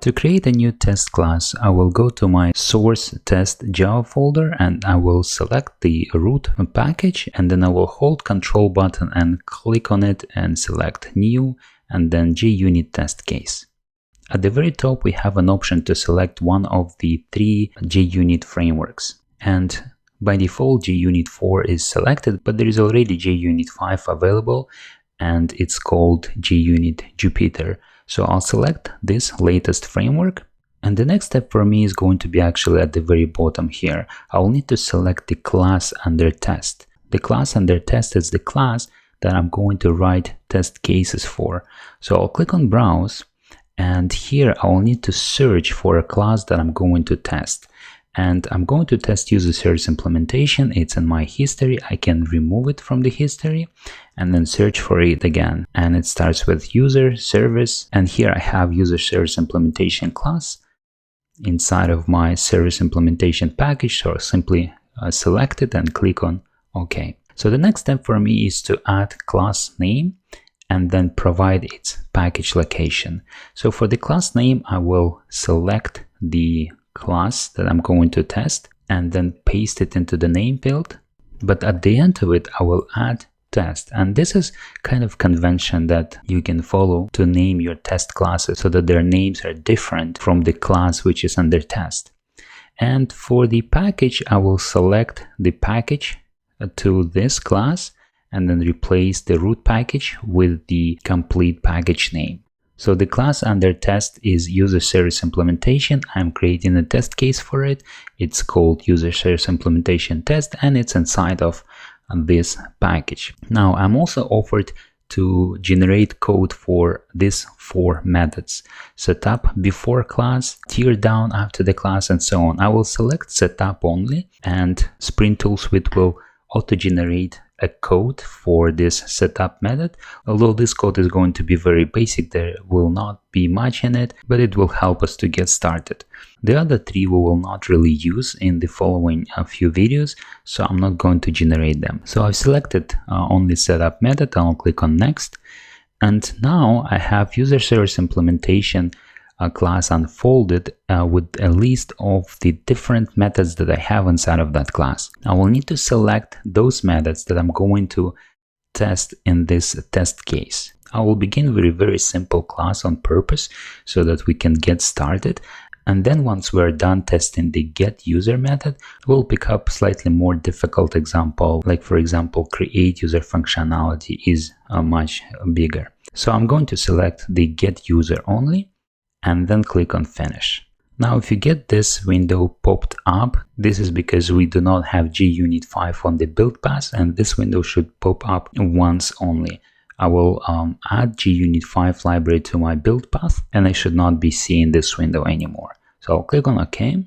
To create a new test class, I will go to my source test Java folder and I will select the root package, and then I will hold Control button and click on it and select new and then JUnit test case. At the very top, we have an option to select one of the 3 JUnit frameworks. And by default, JUnit 4 is selected, but there is already JUnit 5 available and it's called JUnit Jupyter. So I'll select this latest framework. And the next step for me is going to be actually at the very bottom here. I'll need to select the class under test. The class under test is the class that I'm going to write test cases for. So I'll click on Browse, and here I'll need to search for a class that I'm going to test. And I'm going to test user service implementation. It's in my history. I can remove it from the history and then search for it again. And it starts with user service. And here I have user service implementation class inside of my service implementation package. So I'll simply select it and click on OK. So the next step for me is to add class name and then provide its package location. So for the class name, I will select the class that I'm going to test and then paste it into the name field. But at the end of it, I will add test. And this is kind of convention that you can follow to name your test classes so that their names are different from the class which is under test. And for the package, I will select the package to this class and then replace the root package with the complete package name. So the class under test is user service implementation. I'm creating a test case for it. It's called user service implementation test and it's inside of this package. Now I'm also offered to generate code for these 4 methods: setup before class, tear down after the class, and so on. I will select setup only, and Spring Tool Suite will auto-generate a code for this setup method. Although this code is going to be very basic, there will not be much in it, but it will help us to get started. The other 3 we will not really use in the following few videos, so I'm not going to generate them. So I've selected only setup method. I'll click on next, and now I have user service implementation class unfolded with a list of the different methods that I have inside of that class. I will need to select those methods that I'm going to test in this test case. I will begin with a very simple class on purpose so that we can get started. And then once we're done testing the getUser method, we'll pick up slightly more difficult example, like for example, create user functionality is much bigger. So I'm going to select the getUser only, and then click on finish. Now if you get this window popped up, this is because we do not have JUnit 5 on the build path, and this window should pop up once only. I will add JUnit 5 library to my build path, and I should not be seeing this window anymore. So I'll click on OK.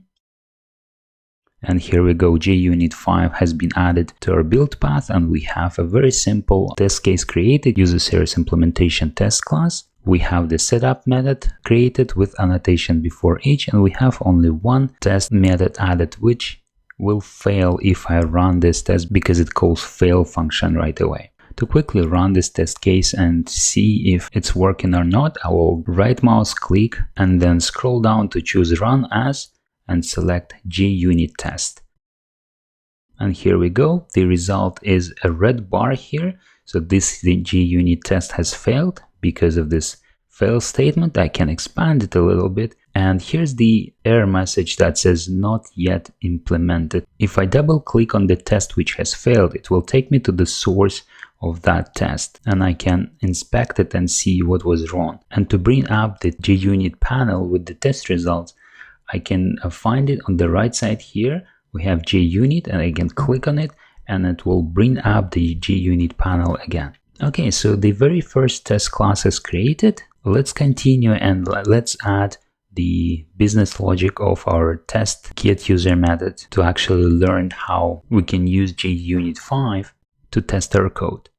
And here we go, JUnit 5 has been added to our build path, and we have a very simple test case created, user service implementation test class. We have the setup method created with annotation before each, and we have only one test method added, which will fail if I run this test because it calls fail function right away. To quickly run this test case and see if it's working or not, I will right mouse click and then scroll down to choose run as and select JUnit test. And here we go. The result is a red bar here. So the JUnit test has failed. Because of this fail statement, I can expand it a little bit. And here's the error message that says not yet implemented. If I double click on the test which has failed, it will take me to the source of that test, and I can inspect it and see what was wrong. And to bring up the JUnit panel with the test results, I can find it on the right side here. We have JUnit, and I can click on it and it will bring up the JUnit panel again. Okay, so the very first test class is created. Let's continue and let's add the business logic of our test getUser method to actually learn how we can use JUnit 5 to test our code.